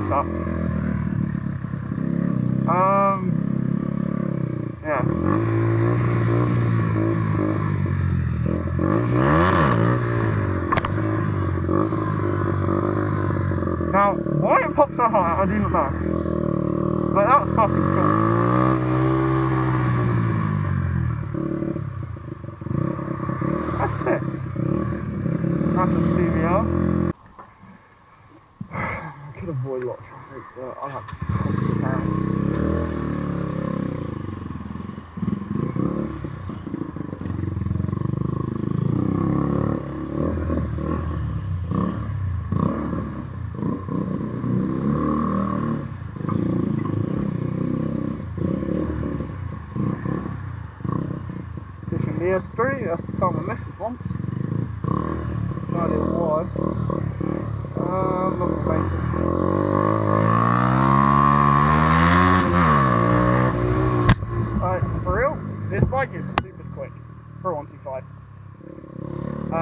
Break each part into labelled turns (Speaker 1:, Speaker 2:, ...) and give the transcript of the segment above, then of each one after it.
Speaker 1: stuff. Yeah. Now, why it popped so high, I do not know. But that was fucking cool. That's it. Nice and CVR. I could avoid a lot of traffic, but I have to carry. PS3, that's the time I missed it once. No idea why. Not amazing. For real, this bike is super quick for a 125.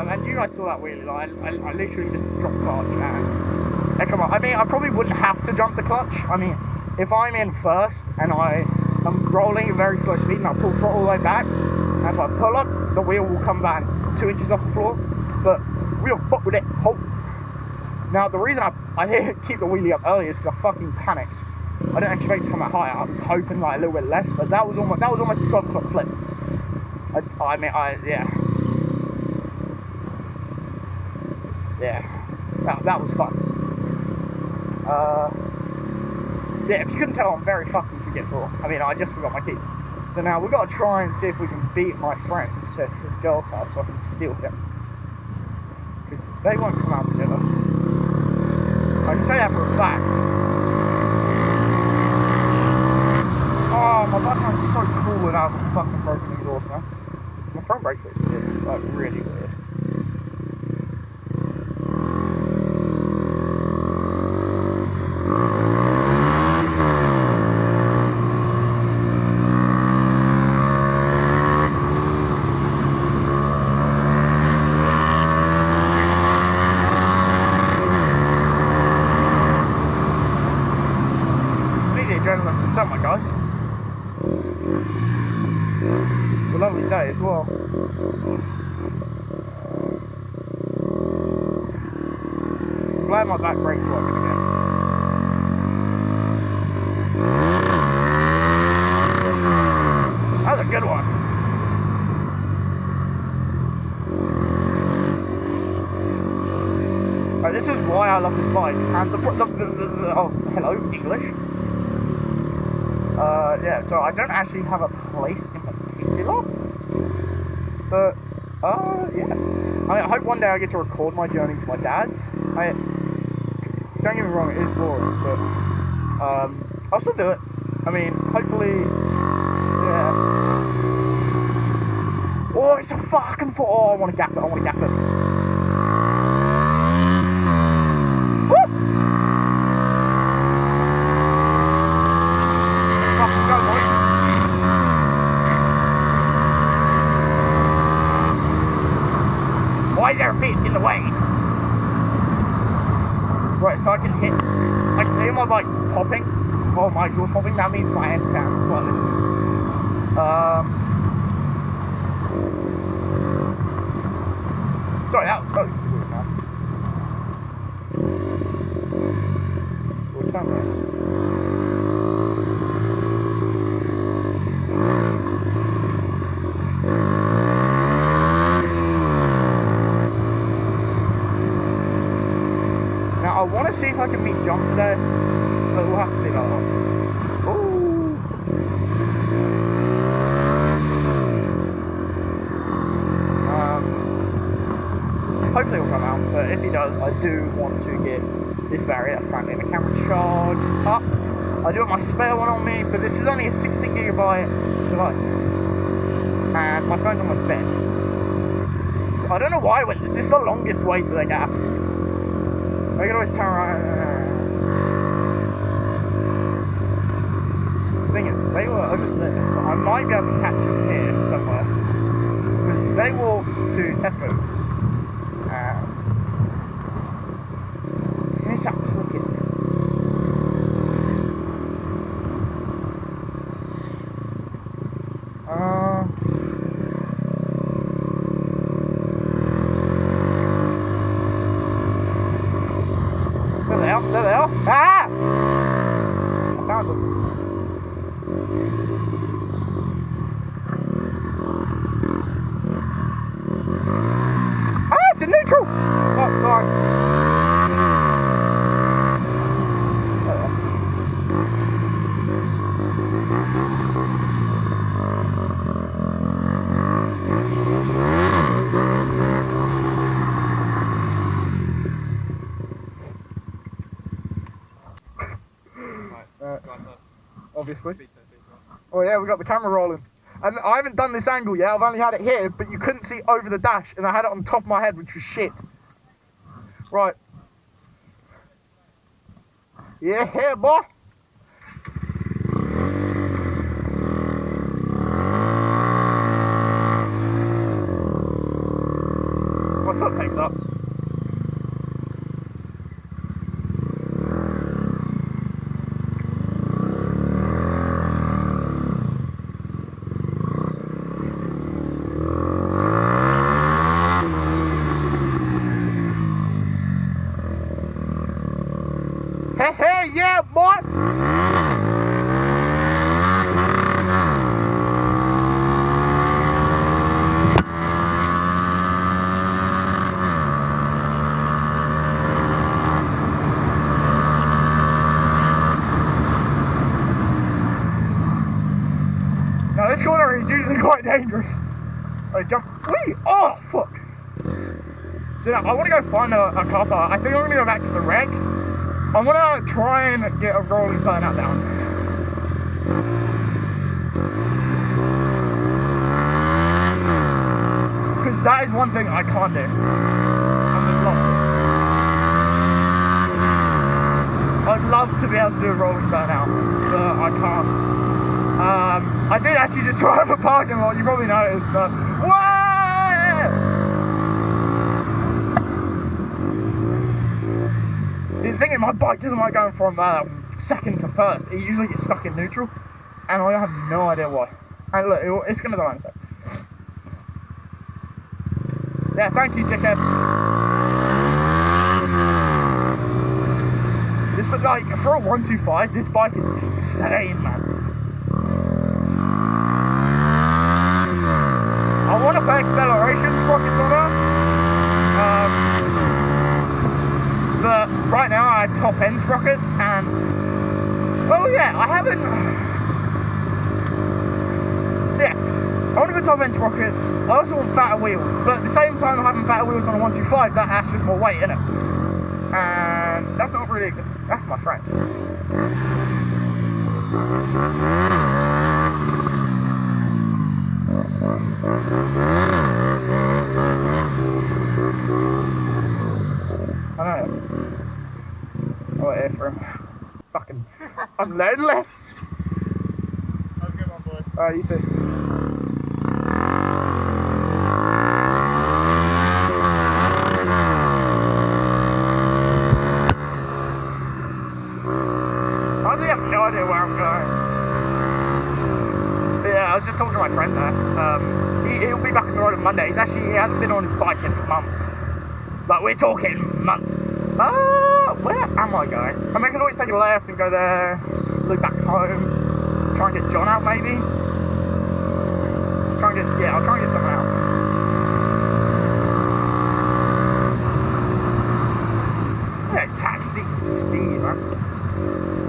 Speaker 1: And you guys saw that wheelie line. I literally just dropped clutch and come on. I mean, I probably wouldn't have to jump the clutch. I mean, if I'm in first and I'm rolling at very slow speed and I pull throttle all the way back, and if I pull up, the wheel will come back 2 inches off the floor, but we don't fuck with it. Halt. Now, the reason I didn't keep the wheelie up earlier is because I fucking panicked. I didn't expect it to come out higher. I was hoping like a little bit less, but that was almost a 12 o'clock flip. Yeah, that was fun. Yeah, if you couldn't tell, I'm very fucking forgetful. I mean, I just forgot my key. So now we've got to try and see if we can beat my friends at his girl's house so I can steal him. Because they won't come out together. I can tell you that for a fact. Oh, my bus sounds so cool without the fucking broken exhaust now. My front brake is weird, like really weird. Summer, guys. It's a lovely day as well. I'm glad my back brake's working again. That was a good one. Right, this is why I love this bike. And oh, hello, English. Yeah, so I don't actually have a place in particular, but, yeah. I hope one day I get to record my journey to my dad's. Don't get me wrong, it is boring, but, I'll still do it. I mean, hopefully, yeah. Oh, it's a fucking oh, I want to gap it, Why is there a bit in the way? Right, so I can hear my bike popping, or my exhaust popping. That means my end sounds slightly. Sorry, that was weird, man. We'll turn around. I want to see if I can meet John today, but we'll have to see about that. Ooh. Hopefully he'll come out, but if he does, I do want to get this battery that's currently in the camera charged up. I do have my spare one on me, but this is only a 16GB device, and my phone's on my bed. I don't know why, this is the longest way to the gap. I can always turn around. The thing is, they were over there, so I might be able to catch them here somewhere. Because they walked to Tesco's. Can you stop clicking? are. There they are. Ah! I found them. Ah, it's in neutral! Oh, sorry. There they are. Obviously. Oh yeah, we got the camera rolling. And I haven't done this angle yet, I've only had it here, but you couldn't see over the dash, and I had it on top of my head, which was shit. Right. Yeah, boy! What's that takes up? Hey, yeah, boy! Now this corner is usually quite dangerous. I jump. Whee! Oh, fuck! So now I want to go find a car park. I think I'm going to go back to the wreck. I'm gonna try and get a rolling burnout down. Because that is one thing I can't do. I'd love to be able to do a rolling burnout, but I can't. I did actually just try up a parking lot, you probably noticed, but the thing is, my bike doesn't like going from second to first. It usually gets stuck in neutral, and I have no idea why. And look, it's going to die in a sec. Yeah, thank you, dickhead. This, but like, for a 125, this bike is insane, man. I want to put acceleration sprockets on her. But right now I have top end sprockets, and well, yeah, I haven't. Yeah, I want to go top end sprockets. I also want fatter wheels, but at the same time, having fatter wheels on a 125, that adds just more weight, innit? And that's not really good. That's my friend. I know. I'll wait here for him. Fucking unload left.
Speaker 2: Have a good one, boy.
Speaker 1: Alright, you too. Honestly, I have no idea where I'm going. But yeah, I was just talking to my friend there. He'll be back on the road on Monday. He hasn't been on his bike in months. Like, we're talking months. Where am I going? I mean, I can always take a left and go there, loop back home, try and get John out maybe. I'll try and get someone out. Yeah, taxi speed, man.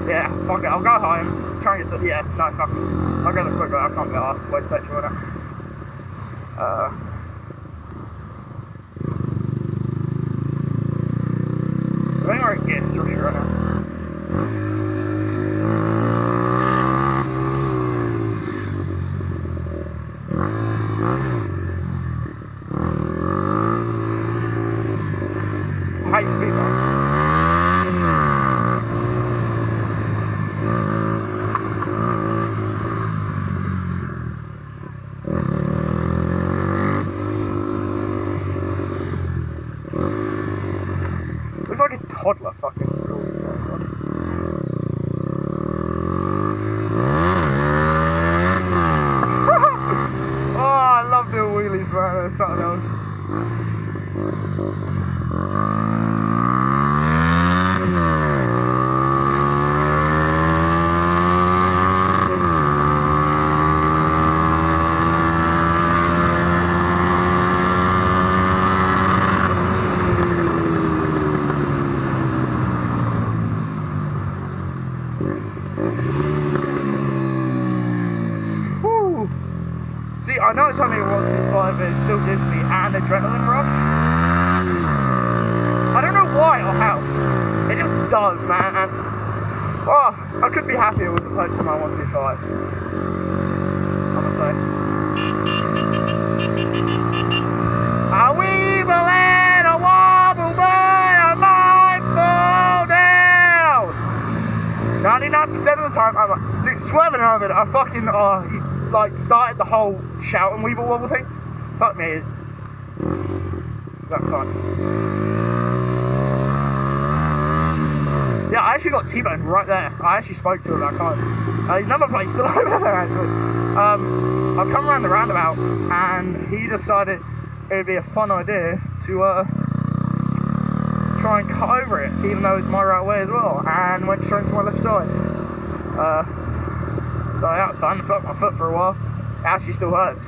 Speaker 1: Yeah, fuck it, I'll go home, try and get yeah, no, fuck it. I'll go the quick route, I can't be arsed, waste petrol on it. I think we're at gear 3 right now. High speed, man. Looks like a toddler fucking. I know it's only a 125, but it still gives me an adrenaline rush. I don't know why or how. It just does, man. And, oh, I could be happier with the purchase of my 125. I'm gonna say. A weevil and a wobble, but I might fall down. 99% of the time, I'm like, swerving over it. I fucking like started the whole shout and weevil wobble thing. Fuck me. That's fun. Yeah, I actually got T-boned right there. I actually spoke to him that time. His number plate's still over there, actually. I was coming around the roundabout, and he decided it would be a fun idea to try and cut over it, even though it's my right way as well, and went straight to my left side. So that was fun. I fucked my foot for a while. It actually still hurts.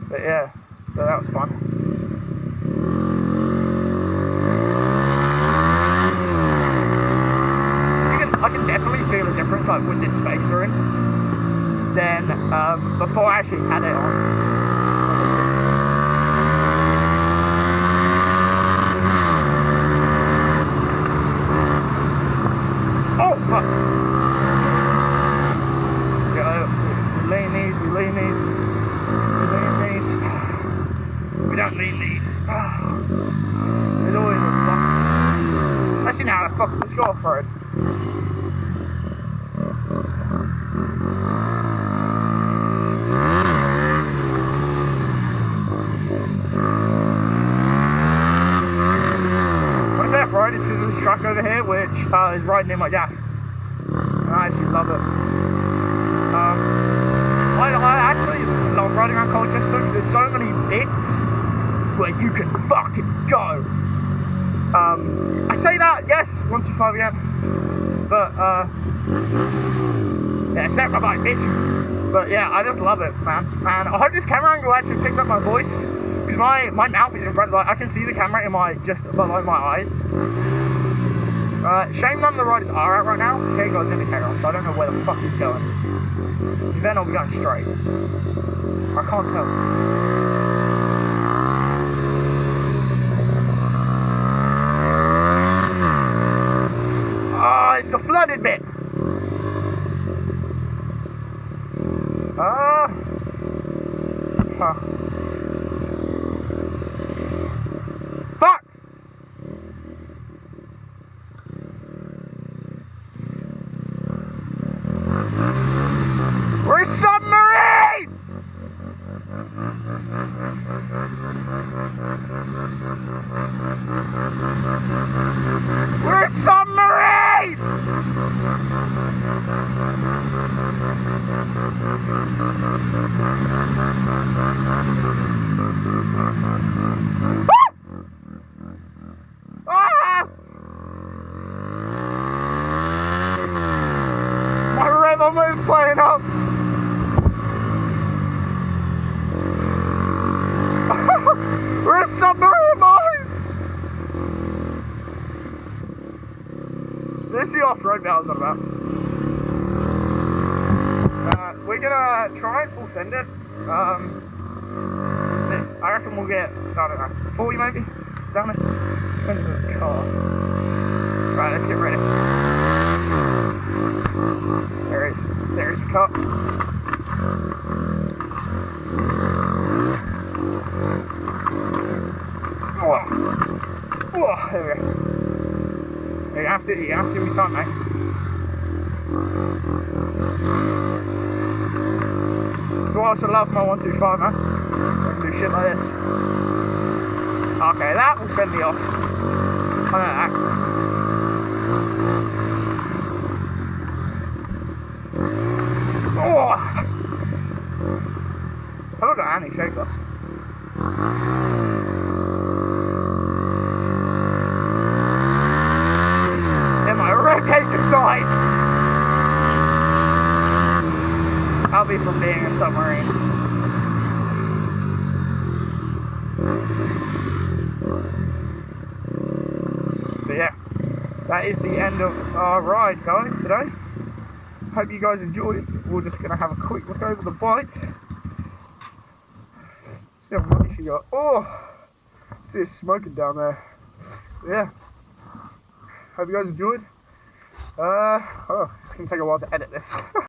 Speaker 1: But yeah, so that was fun. I can definitely feel a difference, like with this spacer in, than before I actually had it on. Oh fuck! Yeah, we lean these. We don't need these. There's always a fuck. Actually, now fuck. Let's go off-road. Right, it's because of this truck over here, which is riding in my gas. I actually love it. I actually love riding around Colchester because there's so many bits where you can fucking go. I say that, yes, 125 again, but yeah, step my bike, bitch. But yeah, I just love it, man. And I hope this camera angle actually picks up my voice. Because my mouth is in front, like I can see the camera in my, just below my eyes. Shame none of the riders are out right now. Okay, got his indicator on, so I don't know where the fuck he's going. Then I'll be going straight. I can't tell. Ah, it's the flooded bit. Huh. Fuck! We're submarine! We're submarine! My rhythm is playing up. We're a submarine, boys! So this is the off-road bit I was on about. We're gonna try and full send it. I reckon we'll get, I don't know, 40 maybe? Down it? Depends on the car. Right, let's get ready. There's the car. Oh, there we go. You have to be fun, mate. So I also love my 125, man. Do shit like this. Okay, that will send me off. I know that. Oh! I look at Annie Shaker. Yeah, my ribcage is died. I'll be from being a submarine. But yeah, that is the end of our ride, guys, today. hope you guys enjoyed. We're just going to have a quick look over the bike. See how much she got. Oh! See it smoking down there. Yeah. Hope you guys enjoyed. Oh, it's going to take a while to edit this.